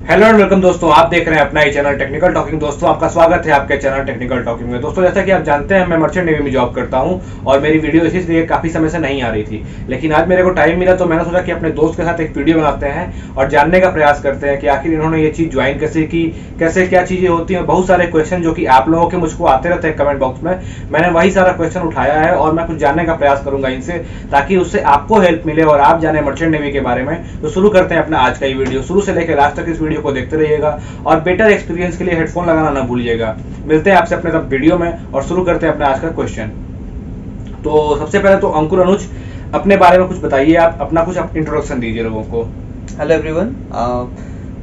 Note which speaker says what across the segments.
Speaker 1: Hello and welcome दोस्तों, आप देख रहे हैं अपना ही चैनल टेक्निकल टॉकिंग। दोस्तों आपका स्वागत है आपके चैनल टेक्निकल टॉकिंग में। दोस्तों जैसा कि आप जानते हैं मैं मर्चेंट नेवी में जॉब करता हूं और मेरी वीडियो इसलिए काफी समय से नहीं आ रही थी, लेकिन आज मेरे को टाइम मिला तो मैंने सोचा कि अपने दोस्त के साथ एक वीडियो बनाते हैं और जानने का प्रयास करते हैं कि आखिर इन्होंने ये चीज ज्वाइन कैसे की, कैसे क्या चीजें होती हैं। बहुत सारे क्वेश्चन जो कि आप लोगों के मुझको आते रहते हैं कमेंट बॉक्स में, मैंने वही सारा क्वेश्चन उठाया है और मैं कुछ जानने का प्रयास करूंगा इनसे, ताकि उससे आपको हेल्प मिले और आप जाने मर्चेंट नेवी के बारे में। तो शुरू करते हैं अपना आज का ये वीडियो। शुरू से लेकर लास्ट तक इस वीडियो को देखते रहिएगा और बेटर एक्सपीरियंस के लिए हेडफोन लगाना ना भूलिएगा। मिलते हैं आपसे अपने तब वीडियो में और शुरू करते हैं अपना आज का क्वेश्चन। तो सबसे पहले तो अंकुर अनुज, अपने बारे में कुछ बताइए, आप अपना कुछ इंट्रोडक्शन दीजिए लोगों को।
Speaker 2: हेलो एवरीवन,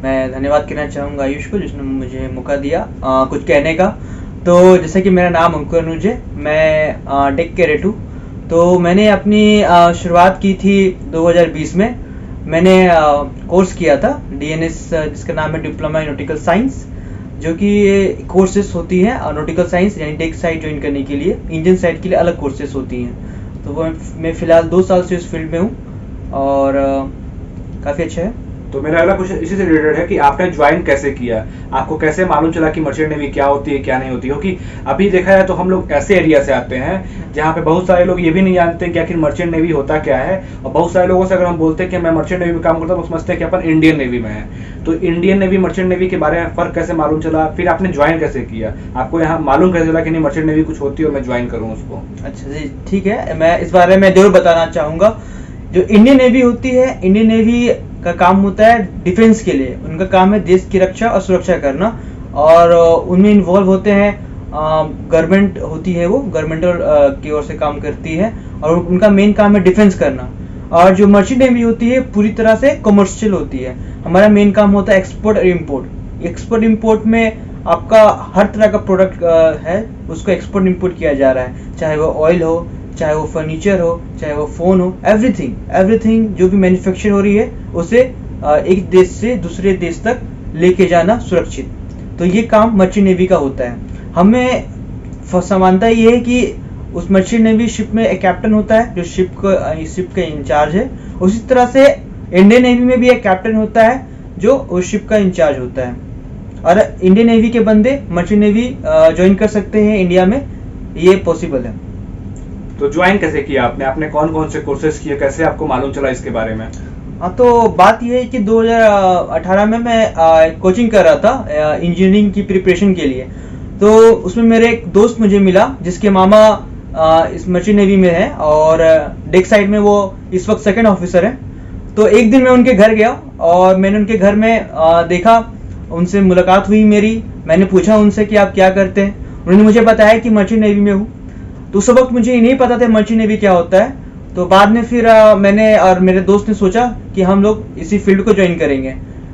Speaker 2: मैं धन्यवाद कहना चाहूँगा आयुष को जिसने मुझे मौका दिया कुछ कहने का। तो जैसे कि मेरा नाम अंकुर अनुज है, मैं टेक कैडेट हूँ। तो मैंने अपनी शुरुआत की थी 2020 में। मैंने कोर्स किया था DNS जिसका नाम है डिप्लोमा इन नॉटिकल साइंस, जो कि कोर्सेस होती हैं नॉटिकल साइंस यानी डेक साइट ज्वाइन करने के लिए। इंजन साइट के लिए अलग कोर्सेस होती हैं। तो वो मैं फ़िलहाल 2 साल से इस फील्ड में हूँ और काफ़ी अच्छा है।
Speaker 1: तो मेरा अगला क्वेश्चन इसी से रिलेटेड है कि आपने ज्वाइन कैसे किया, आपको कैसे मालूम चला कि मर्चेंट नेवी क्या होती है क्या नहीं होती। क्योंकि अभी देखा जाए तो हम लोग ऐसे एरिया से आते हैं जहाँ पे बहुत सारे लोग ये भी नहीं जानते कि आखिर मर्चेंट नेवी होता क्या है, और बहुत सारे लोगों से अगर हम बोलते हैं कि मैं मर्चेंट नेवी में काम करता हूँ तो समझते हैं कि अपन इंडियन नेवी में है। तो इंडियन नेवी मर्चेंट नेवी के बारे में फर्क कैसे मालूम चला, फिर आपने ज्वाइन कैसे किया, आपको यहाँ मालूम कैसे चला कि नहीं मर्चेंट नेवी कुछ होती है और मैं ज्वाइन करूँ उसको।
Speaker 2: अच्छा जी, ठीक है, मैं इस बारे में जरूर बताना चाहूँगा। जो इंडियन नेवी होती है, इंडियन नेवी का काम होता है डिफेंस के लिए। उनका काम है देश की रक्षा और सुरक्षा करना, और उनमें इन्वॉल्व होते हैं गवर्नमेंट होती है, वो गवर्नमेंटल की ओर से काम करती है और उनका मेन काम है डिफेंस करना। और जो मर्चेंट नेवी होती है पूरी तरह से कमर्शियल होती है। हमारा मेन काम होता है एक्सपोर्ट और इम्पोर्ट। एक्सपोर्ट इम्पोर्ट में आपका हर तरह का प्रोडक्ट है, उसको एक्सपोर्ट इम्पोर्ट किया जा रहा है, चाहे वो ऑयल हो, चाहे वो फर्नीचर हो, चाहे वो फोन हो, एवरीथिंग जो भी मैन्युफैक्चर हो रही है उसे एक देश से दूसरे देश तक लेके जाना सुरक्षित। तो ये काम मर्चेंट नेवी का होता है। हमें समानता ये है कि उस मर्चेंट नेवी शिप में एक कैप्टन होता है जो शिप का इंचार्ज है। उसी तरह से इंडियन नेवी में भी एक कैप्टन होता है जो उस शिप का इंचार्ज होता है। और इंडियन नेवी के बंदे मर्चेंट नेवी ज्वाइन कर सकते हैं इंडिया में, ये पॉसिबल है।
Speaker 1: तो ज्वाइन कैसे किया आपने, आपने कौन कौन से कोर्सेज किए, कैसे आपको मालूम चला इसके बारे में?
Speaker 2: हाँ, तो बात यह है कि 2018 में मैं कोचिंग कर रहा था इंजीनियरिंग की प्रिपरेशन के लिए। तो उसमें मेरे एक दोस्त मुझे मिला जिसके मामा इस मर्चेंट नेवी में है और डेक साइड में वो इस वक्त सेकंड ऑफिसर है। तो एक दिन मैं उनके घर गया और मैंने उनके घर में देखा, उनसे मुलाकात हुई मेरी। मैंने पूछा उनसे कि आप क्या करते हैं। उन्होंने मुझे बताया कि मर्चेंट नेवी में हूँ। तो उस वक्त मुझे नहीं पता था मर्चेंट नेवी क्या होता है। तो बाद में फिर मैंने और मेरे दोस्त ने सोचा कि हम लोग इसी फील्ड को ज्वाइन करेंगे।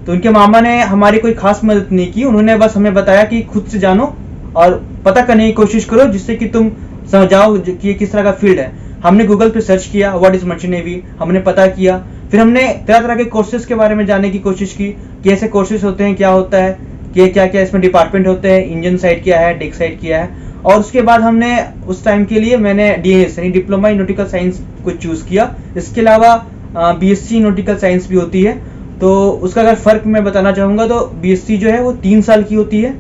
Speaker 2: तो उनके मामा ने हमारी कोई खास मदद नहीं की, उन्होंने बस हमें बताया कि खुद से जानो और पता करने की कोशिश करो जिससे कि तुम समझ जाओ कि ये किस तरह का फील्ड है। हमने गूगल पे सर्च किया व्हाट इज मर्चेंट नेवी, हमने पता किया। फिर हमने तरह तरह के कोर्सेज के बारे में जानने की कोशिश की कि ऐसे कोर्सेज होते हैं, क्या होता है, कि क्या क्या इसमें डिपार्टमेंट होते हैं, इंजन साइड क्या है, डेक साइड क्या है। और उसके बाद हमने उस टाइम के लिए मैंने DNS यानी डिप्लोमा इन नॉटिकल साइंस को चूज किया। इसके अलावा BSc नॉटिकल साइंस भी होती है। तो उसका अगर फर्क मैं बताना चाहूँगा तो BSc जो है वो 3 साल की होती है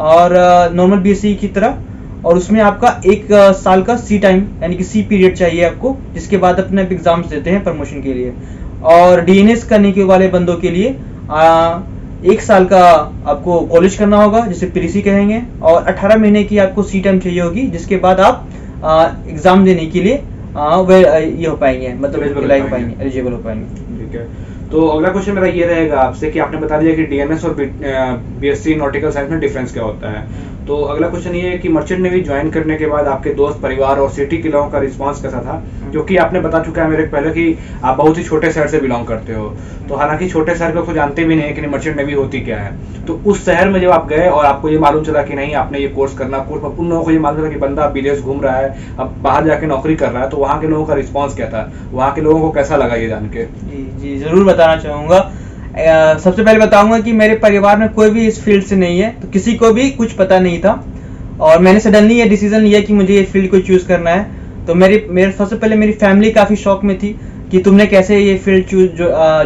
Speaker 2: और नॉर्मल BSc की तरह, और उसमें आपका 1 साल का C टाइम यानी कि C पीरियड चाहिए आपको, जिसके बाद अपने एग्जाम्स देते हैं प्रमोशन के लिए। और DNS करने के वाले बंदों के लिए 1 साल का आपको कॉलेज करना होगा जिसे प्रीसी कहेंगे, और 18 महीने की आपको C टाइम चाहिए होगी, जिसके बाद आप एग्जाम देने के लिए ये हो पाएंगे, मतलब एलिजिबल हो पाएंगे।
Speaker 1: ठीक है, तो अगला क्वेश्चन मेरा ये रहेगा आपसे कि आपने बता दिया कि DNS और BSc नॉटिकल साइंस में डिफरेंस क्या होता है। तो अगला क्वेश्चन ये है कि मर्चेंट नेवी ज्वाइन करने के बाद आपके दोस्त, परिवार और सिटी के लोगों का रिस्पांस कैसा था? क्योंकि आपने बता चुका है मेरे पहले कि आप बहुत ही छोटे शहर से बिलोंग करते हो, तो हालांकि छोटे शहर को जानते भी नहीं है कि मर्चेंट नेवी होती क्या है। तो उस शहर में जब आप गए और आपको ये मालूम चला कि नहीं आपने ये कोर्स करना, उन लोगों को ये मालूम चला कि बंदा विदेश घूम रहा है, अब बाहर जाके नौकरी कर रहा है, तो वहाँ के लोगों का रिस्पॉन्स क्या था, वहाँ के लोगों को कैसा लगा ये जान के?
Speaker 2: जी जरूर बताना चाहूँगा। सबसे पहले बताऊंगा कि मेरे परिवार में कोई भी इस फील्ड से नहीं है, तो किसी को भी कुछ पता नहीं था और मैंने सडनली ये डिसीजन लिया कि मुझे ये फील्ड को चूज करना है। तो मेरे सबसे पहले मेरी फैमिली काफ़ी शौक में थी कि तुमने कैसे ये फील्ड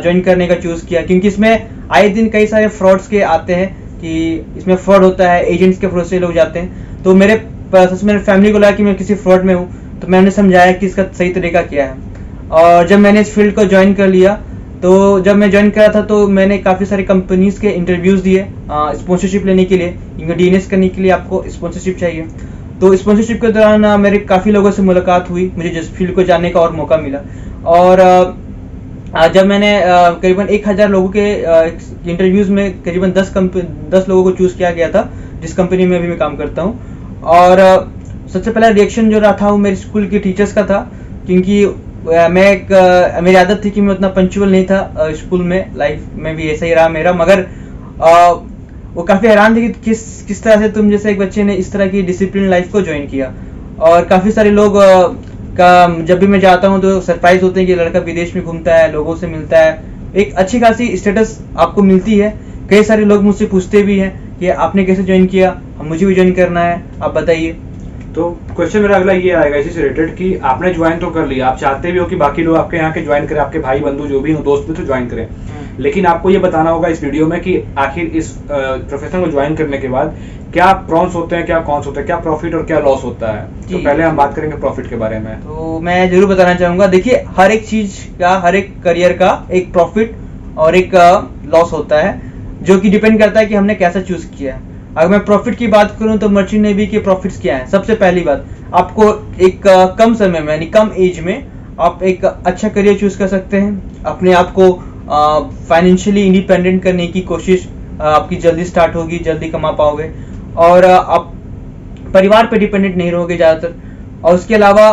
Speaker 2: ज्वाइन करने का चूज़ किया, क्योंकि इसमें आए दिन कई सारे फ्रॉड्स के आते हैं कि इसमें फ्रॉड होता है, एजेंट्स के फ्रॉड से लोग जाते हैं। तो मेरे फैमिली को लगा कि मैं किसी फ्रॉड में हूँ, तो मैंने समझाया कि इसका सही तरीका क्या है। और जब मैंने इस फील्ड को ज्वाइन कर लिया, तो जब मैं ज्वाइन करा था तो मैंने काफ़ी सारी कंपनीज़ के इंटरव्यूज़ दिए स्पॉन्सरशिप लेने के लिए, क्योंकि डीएनएस करने के लिए आपको स्पॉन्सरशिप चाहिए। तो स्पॉन्सरशिप के दौरान मेरे काफ़ी लोगों से मुलाकात हुई, मुझे जिस फील्ड को जानने का और मौका मिला। और जब मैंने करीबन 1000 लोगों के इंटरव्यूज़ में करीबन 10 लोगों को चूज़ किया गया था, जिस कंपनी में अभी मैं काम करता हूँ। और सबसे पहला रिएक्शन जो रहा था वो मेरे स्कूल के टीचर्स का था, क्योंकि मेरी आदत थी कि मैं उतना पंक्चुअल नहीं था स्कूल में, लाइफ में भी ऐसा ही रहा मेरा। मगर वो काफ़ी हैरान थे कि किस तरह से तुम जैसे एक बच्चे ने इस तरह की डिसिप्लिन लाइफ को ज्वाइन किया। और काफ़ी सारे लोग का जब भी मैं जाता हूँ तो सरप्राइज होते हैं कि लड़का विदेश में घूमता है, लोगों से मिलता है, एक अच्छी खासी स्टेटस आपको मिलती है। कई सारे लोग मुझसे पूछते भी हैं कि आपने कैसे ज्वाइन किया, मुझे भी ज्वाइन करना है, आप बताइए।
Speaker 1: तो क्वेश्चन मेरा अगला ये आएगा इसी से रिलेटेड कि आपने ज्वाइन तो कर लिया, आप चाहते भी हो कि बाकी लोग आपके यहाँ के ज्वाइन करें, आपके भाई बंधु जो भी हो, दोस्त भी तो ज्वाइन करें, लेकिन आपको ये बताना होगा इस वीडियो में कि आखिर इस प्रोफेशन को ज्वाइन करने के बाद क्या प्रॉन्स होते हैं, क्या कॉन्स होते हैं, क्या प्रॉफिट और क्या लॉस होता है। तो पहले हम बात करेंगे प्रॉफिट के बारे में।
Speaker 2: तो मैं जरूर बताना चाहूंगा, देखिए हर एक चीज का, हर एक करियर का एक प्रॉफिट और एक लॉस होता है, जो कि डिपेंड करता है कि हमने कैसा चूज किया है। अगर मैं प्रॉफिट की बात करूं तो मर्चेंट नेवी के प्रॉफिट्स क्या हैं। सबसे पहली बात, आपको एक कम समय में यानी कम एज में आप एक अच्छा करियर चूज कर सकते हैं। अपने आप को फाइनेंशियली इंडिपेंडेंट करने की कोशिश आपकी जल्दी स्टार्ट होगी, जल्दी कमा पाओगे, और आप परिवार पे डिपेंडेंट नहीं रहोगे ज़्यादातर। और उसके अलावा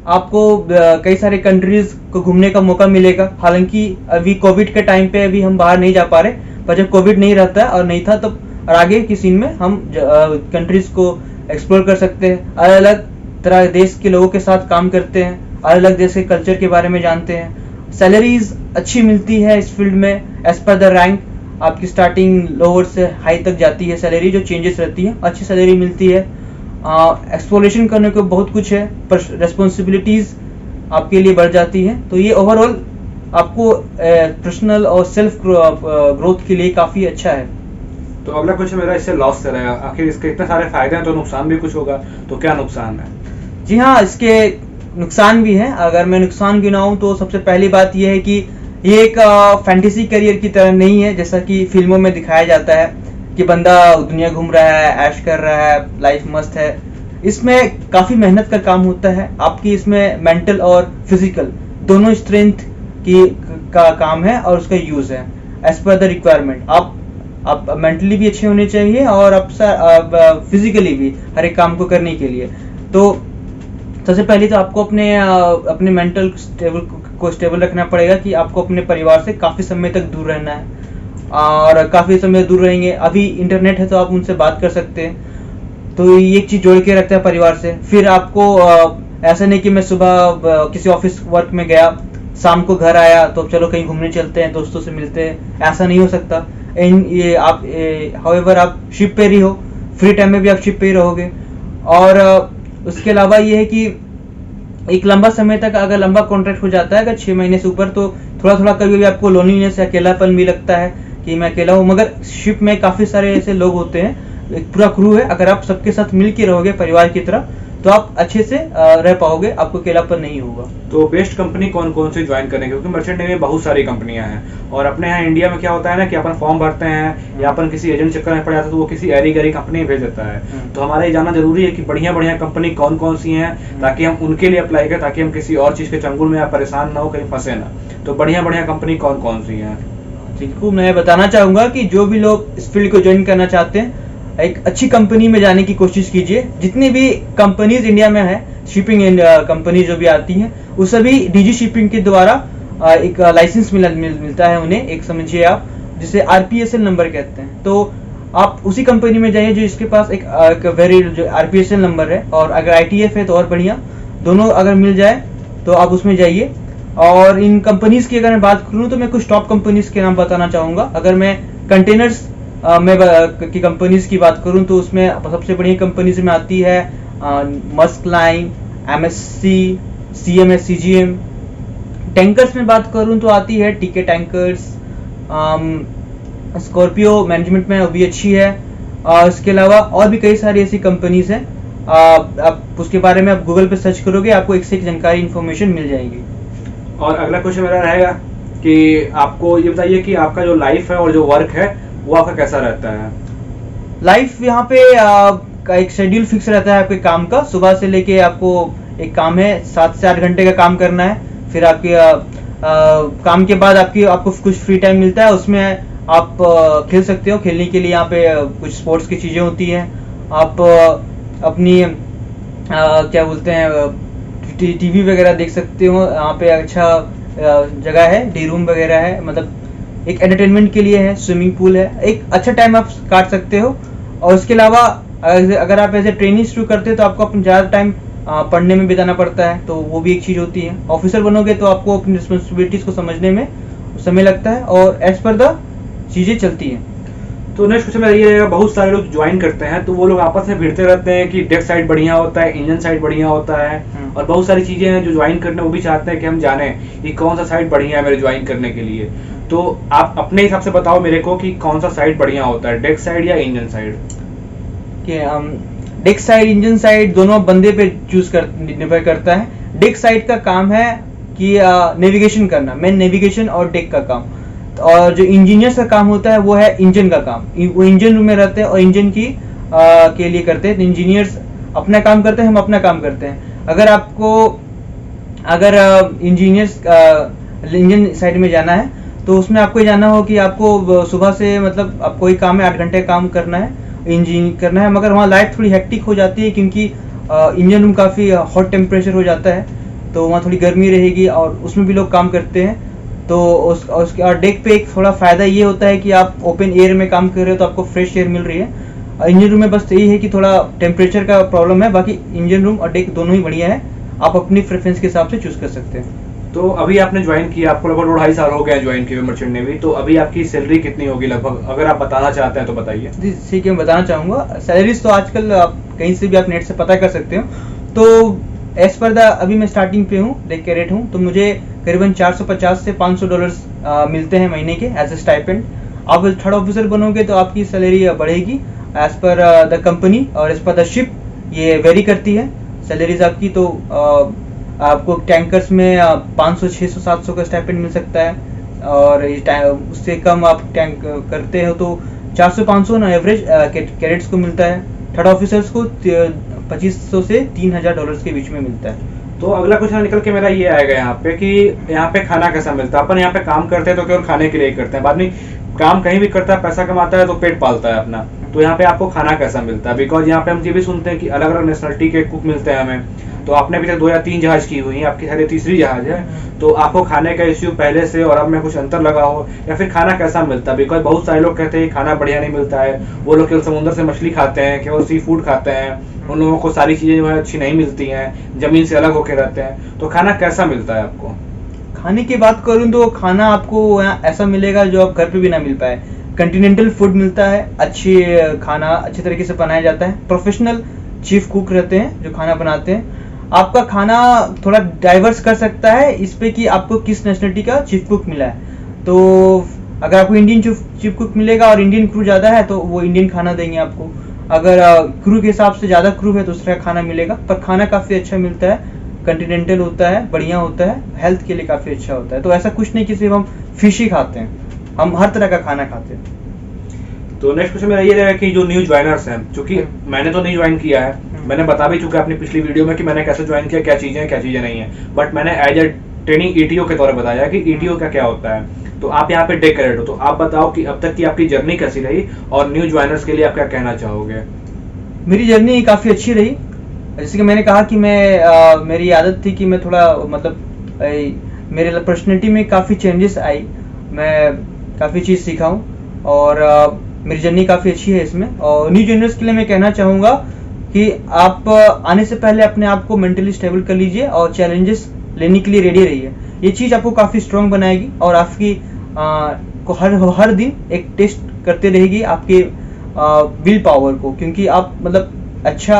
Speaker 2: आपको कई सारे कंट्रीज को घूमने का मौका मिलेगा। हालांकि अभी कोविड के टाइम पे अभी हम बाहर नहीं जा पा रहे, पर जब कोविड नहीं रहता और नहीं था तब और आगे की सीन में हम कंट्रीज को एक्सप्लोर कर सकते हैं, अलग अलग तरह देश के लोगों के साथ काम करते हैं, अलग अलग देश के कल्चर के बारे में जानते हैं। सैलरीज अच्छी मिलती है इस फील्ड में, एज पर द रैंक आपकी स्टार्टिंग लोअर से हाई तक जाती है सैलरी, जो चेंजेस रहती है, अच्छी सैलरी मिलती है। एक्सप्लोरेशन करने को बहुत कुछ है, पर रिस्पॉन्सिबिलिटीज आपके लिए बढ़ जाती है। तो ये ओवरऑल आपको पर्सनल और सेल्फ ग्रोथ के लिए काफ़ी अच्छा है।
Speaker 1: तो अगला क्वेश्चन मेरा इससे लॉस से रहेगा, आखिर इसके इतने सारे फायदे हैं तो नुकसान भी कुछ होगा, तो क्या नुकसान है।
Speaker 2: जी हाँ, इसके नुकसान भी हैं। अगर मैं नुकसान गिनाऊं तो सबसे पहली बात यह है कि ये एक फैंटेसी करियर की तरह नहीं है, जैसा कि फिल्मों में दिखाया जाता है कि बंदा दुनिया घूम रहा है, ऐश कर रहा है, लाइफ मस्त है। इसमें काफ़ी मेहनत का काम होता है, आपकी इसमें मेंटल और फिजिकल दोनों स्ट्रेंथ का काम है और उसका यूज़ है एज पर द रिक्वायरमेंट। आप मेंटली भी अच्छे होने चाहिए और आप फिजिकली भी हर एक काम को करने के लिए। तो सबसे पहले तो आपको अपने मेंटल को स्टेबल रखना पड़ेगा कि आपको अपने परिवार से काफ़ी समय तक दूर रहना है, और काफ़ी समय दूर रहेंगे। अभी इंटरनेट है तो आप उनसे बात कर सकते हैं, तो ये एक चीज़ जोड़ के रखता है परिवार से। फिर आपको ऐसा नहीं कि मैं सुबह किसी ऑफिस वर्क में गया, शाम को घर आया तो चलो कहीं घूमने चलते हैं, दोस्तों से मिलते हैं, ऐसा नहीं हो सकता। ये आप हाउएवर आप शिप पे ही हो, फ्री टाइम में भी आप शिप पे ही रहोगे। और उसके अलावा ये है कि एक लंबा समय तक अगर लंबा कॉन्ट्रैक्ट हो जाता है, अगर 6 महीने से ऊपर, तो थोड़ा थोड़ा कभी भी आपको लोनलीनेस या अकेलापन भी लगता है कि मैं अकेला हूँ। मगर शिप में काफ़ी सारे ऐसे लोग होते हैं, एक पूरा क्रू है, अगर आप सबके साथ मिल के रहोगे परिवार की तरह तो आप अच्छे से रह पाओगे, आपको अकेलापन नहीं होगा।
Speaker 1: तो बेस्ट कंपनी कौन कौन सी ज्वाइन करें, क्योंकि मर्चेंट नेवी में बहुत सारी कंपनियां हैं, और अपने यहाँ इंडिया में क्या होता है ना कि अपन फॉर्म भरते हैं या अपन किसी एजेंट चक्कर में पड़ जाता है तो वो किसी ऐरी गरी कंपनी भेज देता है। तो हमारा ये जानना जरूरी है कि बढ़िया बढ़िया कंपनी कौन कौन सी हैं, ताकि हम उनके लिए अप्लाई करें, ताकि हम किसी और चीज़ के चंगुल में या परेशान ना हो, कहीं फंसे ना। तो बढ़िया बढ़िया कंपनी कौन कौन सी हैं।
Speaker 2: ठीक, मैं बताना चाहूँगा कि जो भी लोग इस फील्ड को ज्वाइन करना चाहते हैं, एक अच्छी कंपनी में जाने की कोशिश कीजिए। जितनी भी कंपनीज इंडिया में है, शिपिंग कंपनी जो भी आती हैं, वो सभी डीजी शिपिंग के द्वारा एक लाइसेंस मिलता है उन्हें, एक समझिए आप, जिसे आरपीएसएल नंबर कहते हैं। तो आप उसी कंपनी में जाइए जो इसके पास एक वेरी जो आरपीएसएल नंबर है, और अगर आईटीएफ है तो और बढ़िया, दोनों अगर मिल जाए तो आप उसमें जाइए। और इन कंपनीज की अगर मैं बात करूँ तो मैं कुछ टॉप कंपनीज के नाम बताना चाहूँगा। अगर मैं कंटेनर्स की कंपनीज की बात करूं तो उसमें सबसे बढ़िया कंपनीज में आती है Maersk Line, MSC, CMS, CGM, tankers में बात करूं तो आती है टीके टैंकर्स, स्कॉर्पियो मैनेजमेंट में अभी अच्छी है। इसके अलावा और भी कई सारी ऐसी कंपनीज हैं, आप उसके बारे में आप गूगल पे सर्च करोगे, आपको एक से एक जानकारी इन्फॉर्मेशन मिल जाएगी।
Speaker 1: और अगला क्वेश्चन मेरा रहेगा कि आपको ये बताइए कि आपका जो लाइफ है और जो वर्क है वो आपका कैसा रहता है?
Speaker 2: लाइफ यहाँ पे का एक शेड्यूल फिक्स रहता है आपके काम का। सुबह से लेके आपको एक काम है 7 से 8 घंटे का काम करना है। फिर आपके काम के बाद आपको कुछ फ्री टाइम मिलता है, उसमें आप खेल सकते हो। खेलने के लिए यहाँ पे कुछ स्पोर्ट्स की चीज़ें होती हैं। आप अपनी क्या बोलते हैं टीवी वगैरह देख सकते हो। यहाँ पे अच्छा जगह है, डे रूम वगैरह है, मतलब एक एंटरटेनमेंट के लिए है। स्विमिंग पूल है, एक अच्छा टाइम आप काट सकते हो। और उसके अलावा अगर आप ऐसे ट्रेनिंग शुरू करते हो तो आपको अपना ज़्यादा टाइम पढ़ने में बिताना पड़ता है, तो वो भी एक चीज़ होती है। ऑफिसर बनोगे तो आपको अपनी रिस्पॉन्सिबिलिटीज़ को समझने में समय लगता है और एज पर द चीज़ें चलती हैं।
Speaker 1: तो नेक्स्ट क्वेश्चन मेरा ये रहेगा, बहुत सारे लोग ज्वाइन करते हैं तो वो लोग आपस में भिड़ते रहते हैं कि डेस्क साइड बढ़िया होता है, इंजन साइड बढ़िया होता है, और बहुत सारी चीजें हैं जो ज्वाइन करने वो भी चाहते हैं कि हम जाने कि कौन सा साइड बढ़िया है मेरे ज्वाइन करने के लिए। तो आप अपने हिसाब से बताओ मेरे को कि कौन सा साइड बढ़िया होता है, डेस्क साइड या engine side?
Speaker 2: Desk side engine side दोनों बंदे पे निर्भर करता है। डेस्क साइड का काम है कि नेविगेशन करना, मेन नेविगेशन और डेक का काम। और जो इंजीनियर्स का काम होता है वो है इंजन का काम। वो इंजन रूम में रहते हैं और इंजन की के लिए करते हैं। तो इंजीनियर्स अपना काम करते हैं, हम अपना काम करते हैं। अगर इंजीनियर्स इंजन साइड में जाना है तो उसमें आपको जाना हो कि आपको सुबह से मतलब आप कोई काम है 8 घंटे काम करना है, इंजन करना है, मगर वहाँ लाइफ थोड़ी हेक्टिक हो जाती है क्योंकि इंजन रूम काफ़ी हॉट टेम्परेचर हो जाता है, तो वहाँ थोड़ी गर्मी रहेगी और उसमें भी लोग काम करते हैं। तो उसके और डेक पे एक थोड़ा फ़ायदा ये होता है कि आप ओपन एयर में काम कर रहे हो तो आपको फ्रेश एयर मिल रही है। इंजन रूम में बस यही है कि थोड़ा टेम्परेचर का प्रॉब्लम है, बाकी इंजन रूम और डेक दोनों ही बढ़िया है, आप अपनी प्रेफरेंस के हिसाब से चूज कर सकते हैं।
Speaker 1: तो अभी आपने ज्वाइन किया, आपको लगभग 2.5 साल हो गया ज्वाइन किए हुए मर्चेंट नेवी, तो अभी आपकी सैलरी कितनी होगी लगभग, अगर आप बताना चाहते हैं तो बताइए।
Speaker 2: जी ठीक है, मैं बताना चाहूँगा। सैलरीज तो आजकल आप कहीं से भी आप नेट से पता कर सकते हो। तो एज पर द अभी मैं स्टार्टिंग पे हूँ, डेक कैडेट हूँ, तो मुझे करीबन $450 से $500 मिलते हैं महीने के एज ए स्टाइपेंड। आप थर्ड ऑफिसर बनोगे तो आपकी सैलरी बढ़ेगी एज पर द कंपनी और एज पर द शिप, ये वेरी करती है सैलरीज आपकी। तो आपको टैंकर्स में 500, 600, 700 का स्टाइपेंड मिल सकता है, और उससे कम आप टैंक करते हो तो 400-500 ना एवरेज कैडेट्स को मिलता है। थर्ड ऑफिसर्स को 2500 से $3000 के बीच में मिलता है।
Speaker 1: तो अगला क्वेश्चन निकल के मेरा ये आएगा यहाँ पे कि यहाँ पे खाना कैसा मिलता है। अपन यहाँ पे काम करते हैं तो केवल खाने के लिए करते हैं, बाद में काम कहीं भी करता है, पैसा कमाता है तो पेट पालता है अपना। तो यहाँ पे आपको खाना कैसा मिलता है? बिकॉज यहाँ पे हम ये भी सुनते हैं कि अलग अलग नेशनलिटी के कुक मिलते हैं हमें। तो आपने अभी तक 2 या 3 जहाज की हुई है, आपकी शायद 3री जहाज है, तो आपको खाने का इश्यू पहले से और अब में कुछ अंतर लगा हो, या फिर खाना कैसा मिलता है? बिकॉज बहुत सारे लोग कहते हैं खाना बढ़िया नहीं मिलता है, वो लोग केवल समुद्र से मछली खाते हैं, केवल सी फूड खाते हैं, उन लोगों को सारी चीजें जो है अच्छी नहीं मिलती हैं, जमीन से अलग होकर रहते हैं। तो खाना कैसा मिलता है आपको?
Speaker 2: खाने की बात करूं तो खाना आपको यहाँ ऐसा मिलेगा जो आप घर पे भी ना मिल पाए। कंटिनेंटल फूड मिलता है, अच्छी खाना अच्छी तरीके से बनाया जाता है, प्रोफेशनल चीफ कुक रहते हैं जो खाना बनाते हैं। आपका खाना थोड़ा डाइवर्स कर सकता है इस पे कि आपको किस नेशनलिटी का चीफ कुक मिला है। तो अगर आपको इंडियन चीफ कुक मिलेगा और इंडियन क्रू ज़्यादा है तो वो इंडियन खाना देंगे आपको। अगर क्रू के हिसाब से ज़्यादा क्रू है तो उसका खाना मिलेगा, पर खाना काफ़ी अच्छा मिलता है, कंटिनेंटल होता है, बढ़िया होता है, हेल्थ के लिए काफ़ी अच्छा होता है। तो ऐसा कुछ नहीं कि सिर्फ हम फिश ही खाते हैं, हम हर तरह का खाना खाते हैं।
Speaker 1: तो नेक्स्ट क्वेश्चन मेरा ये रहेगा कि जो न्यू ज्वाइनर्स हैं, क्योंकि मैंने तो नहीं ज्वाइन किया है, मैंने बता भी चुका अपनी पिछली वीडियो में कि मैंने कैसे ज्वाइन किया, क्या चीजें हैं क्या चीजें नहीं है, बट मैंने एज ए ट्रेनिंग ईटीओ के तौर पर बताया कि ईटीओ का क्या होता है। तो आप यहाँ पे डेक कैडेट हो, तो आप बताओ कि अब तक की आपकी जर्नी कैसी रही और न्यू ज्वाइनर्स के लिए आप क्या कहना चाहोगे?
Speaker 2: मेरी जर्नी काफ़ी अच्छी रही। जैसे कि मैंने कहा कि मेरी आदत थी कि मैं थोड़ा मतलब मेरे पर्सनैलिटी में काफ़ी चेंजेस आई, मैं काफ़ी चीज़ सीखा हूँ और मेरी जर्नी काफ़ी अच्छी है इसमें। और न्यू ज्वाइनर्स के लिए मैं कहना चाहूँगा कि आप आने से पहले अपने आप को मेंटली स्टेबल कर लीजिए और चैलेंजेस लेने के लिए रेडी रहिए। ये चीज़ आपको काफ़ी स्ट्रॉन्ग बनाएगी और आपकी को हर दिन एक टेस्ट करते रहेगी आपके विल पावर को, क्योंकि आप मतलब अच्छा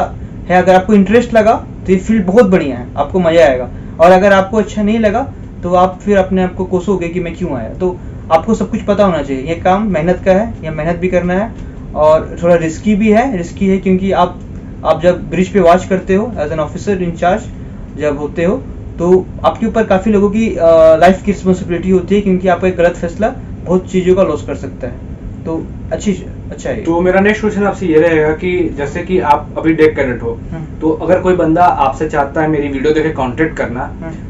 Speaker 2: है, अगर आपको इंटरेस्ट लगा तो ये फील्ड बहुत बढ़िया है, आपको मज़ा आएगा। और अगर आपको अच्छा नहीं लगा तो आप फिर अपने आप को कोसोगे कि मैं क्यों आया। तो आपको सब कुछ पता होना चाहिए, ये काम मेहनत का है, या मेहनत भी करना है, और थोड़ा रिस्की है क्योंकि आप जब ब्रिज पे वॉच करते हो एज एन ऑफिसर इंचार्ज जब होते हो, तो आपके ऊपर काफ़ी लोगों की लाइफ की रिस्पॉन्सिबिलिटी होती है, क्योंकि आपका एक गलत फैसला बहुत चीज़ों का लॉस कर सकता है। तो अच्छा है।
Speaker 1: तो मेरा नेक्स्ट क्वेश्चन आपसे ये रहेगा कि जैसे कि आप अभी डेक कैडेट हो, तो अगर कोई बंदा आपसे चाहता है मेरी वीडियो देखे कांटेक्ट करना,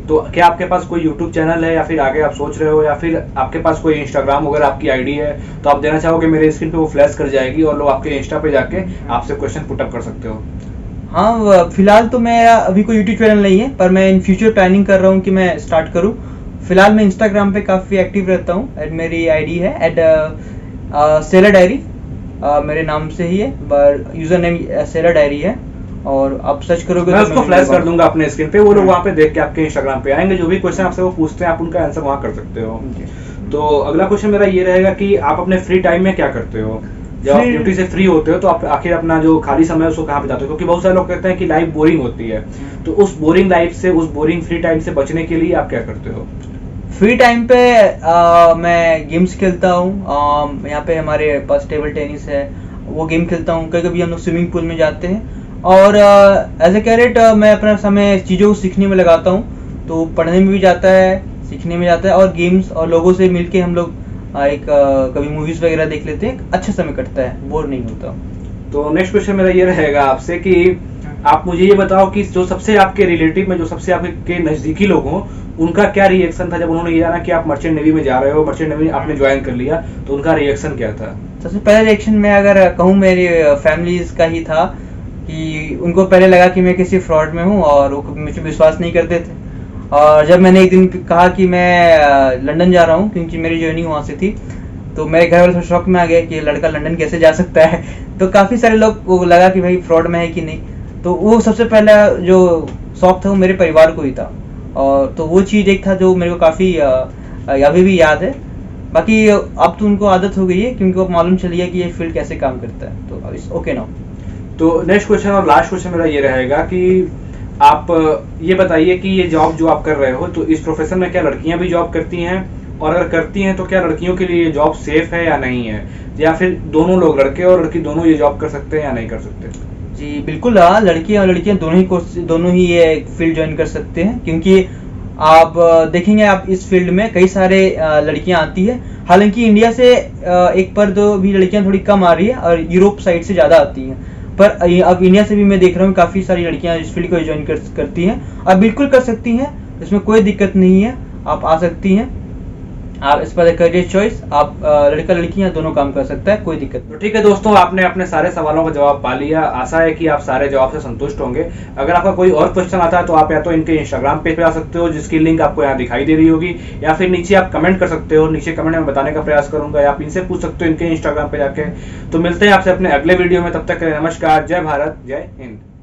Speaker 1: तो क्या आपके पास कोई यूट्यूब चैनल है, या फिर आगे आप सोच रहे हो, या फिर आपके पास कोई इंस्टाग्राम अगर आपकी आईडी है तो आप देना चाहोगे, मेरे स्क्रीन पे वो फ्लैश कर जाएगी और लोग आपके इंस्टा पे जाके आपसे क्वेश्चन पुटअप कर सकते हो।
Speaker 2: हाँ, फिलहाल तो मेरा अभी कोई यूट्यूब चैनल नहीं है, पर मैं इन फ्यूचर प्लानिंग कर रहा हूँ कि मैं स्टार्ट करूँ। फिलहाल मैं इंस्टाग्राम पे काफ़ी एक्टिव रहता हूँ, मेरी आईडी है सेलर डायरी, मेरे नाम से ही है, पर यूजर नेम सेलर डायरी है, और आप सर्च करोगे
Speaker 1: मैं उसको फ्लैश कर दूंगा अपने स्क्रीन पे, वो लोग वहाँ पे देख के आपके इंस्टाग्राम पे आएंगे, जो भी क्वेश्चन आपसे वो पूछते हैं आप उनका आंसर वहाँ कर सकते हो। तो अगला क्वेश्चन मेरा ये रहेगा कि आप अपने फ्री टाइम में क्या करते हो? जब आप ड्यूटी से फ्री होते हो तो आप आखिर अपना जो खाली समय है उसको कहाँ बिताते हो? क्योंकि बहुत सारे लोग कहते हैं कि लाइफ बोरिंग होती है, तो उस बोरिंग लाइफ से, उस बोरिंग फ्री टाइम से बचने के लिए आप क्या करते हो?
Speaker 2: फ्री टाइम पे मैं गेम्स खेलता हूँ। यहाँ पे हमारे पास टेबल टेनिस है, वो गेम खेलता हूँ। कभी कभी हम लोग स्विमिंग पूल में जाते हैं, और एज ए कैडेट मैं अपना समय चीज़ों को सीखने में लगाता हूँ, तो पढ़ने में भी जाता है, सीखने में जाता है, और गेम्स और लोगों से मिलके हम लोग कभी मूवीज वगैरह देख लेते हैं। अच्छा समय कटता है, बोर नहीं होता।
Speaker 1: तो नेक्स्ट क्वेश्चन मेरा ये रहेगा आपसे कि आप मुझे ये बताओ कि जो सबसे आपके रिलेटिव में, जो सबसे आपके नजदीकी लोग हों, उनका क्या रिएक्शन था जब उन्होंने ये जाना कि आप मर्चेंट नेवी में जा रहे हो, मर्चेंट नेवी आपने ज्वाइन कर लिया, तो उनका रिएक्शन क्या था?
Speaker 2: सबसे पहला रिएक्शन मैं अगर कहूँ मेरी फैमिलीज का ही था, कि उनको पहले लगा कि मैं किसी फ्रॉड में हूँ, और वो मुझे विश्वास नहीं करते थे। और जब मैंने एक दिन कहा कि मैं लंदन जा रहा हूँ, क्योंकि मेरी जर्नी वहाँ से थी, तो मेरे घर वाले थोड़ा शॉक में आ गए कि लड़का लंदन कैसे जा सकता है। तो काफ़ी सारे लोग को लगा कि भाई फ्रॉड में है कि नहीं। तो वो सबसे पहला जो शौक था वो मेरे परिवार को ही था, और तो वो चीज़ एक था जो मेरे को काफ़ी अभी भी याद है। बाकी अब तो उनको आदत हो गई है, क्योंकि अब मालूम चल गया कि ये फील्ड कैसे काम करता है, तो इट्स ओके नाउ।
Speaker 1: तो नेक्स्ट क्वेश्चन और लास्ट क्वेश्चन मेरा ये रहेगा कि आप ये बताइए कि ये जॉब जो आप कर रहे हो, तो इस प्रोफेशन में क्या लड़कियां भी जॉब करती हैं, और अगर करती हैं तो क्या लड़कियों के लिए ये जॉब सेफ है या नहीं है, या फिर दोनों लोग, लड़के और लड़की दोनों ये जॉब कर सकते हैं या नहीं कर सकते?
Speaker 2: जी बिल्कुल, हाँ, लड़कियां और लड़कियां दोनों ही ये फील्ड ज्वाइन कर सकते हैं, क्योंकि आप देखेंगे आप इस फील्ड में कई सारे लड़कियां आती है। हालांकि इंडिया से एक पर दो भी लड़कियां थोड़ी कम आ रही है, और यूरोप साइड से ज़्यादा आती हैं, पर अब इंडिया से भी मैं देख रहा हूँ काफ़ी सारी लड़कियां इस फील्ड को ज्वाइन करती हैं। आप बिल्कुल कर सकती हैं, इसमें कोई दिक्कत नहीं है, आप आ सकती हैं। आप इस पर करियर चॉइस, आप लड़का लड़कियां दोनों काम कर सकता है, कोई दिक्कत नहीं।
Speaker 1: तो ठीक है दोस्तों, आपने अपने सारे सवालों का जवाब पा लिया। आशा है कि आप सारे जवाब से संतुष्ट होंगे। अगर आपका कोई और क्वेश्चन आता है तो आप या तो इनके इंस्टाग्राम पेज पे आ सकते हो, जिसकी लिंक आपको यहाँ दिखाई दे रही होगी, या फिर नीचे आप कमेंट कर सकते हो, नीचे कमेंट में बताने का प्रयास करूंगा, या आप इनसे पूछ सकते हो इनके इंस्टाग्राम पे जाके। तो मिलते हैं आपसे अपने अगले वीडियो में, तब तक नमस्कार, जय भारत, जय हिंद।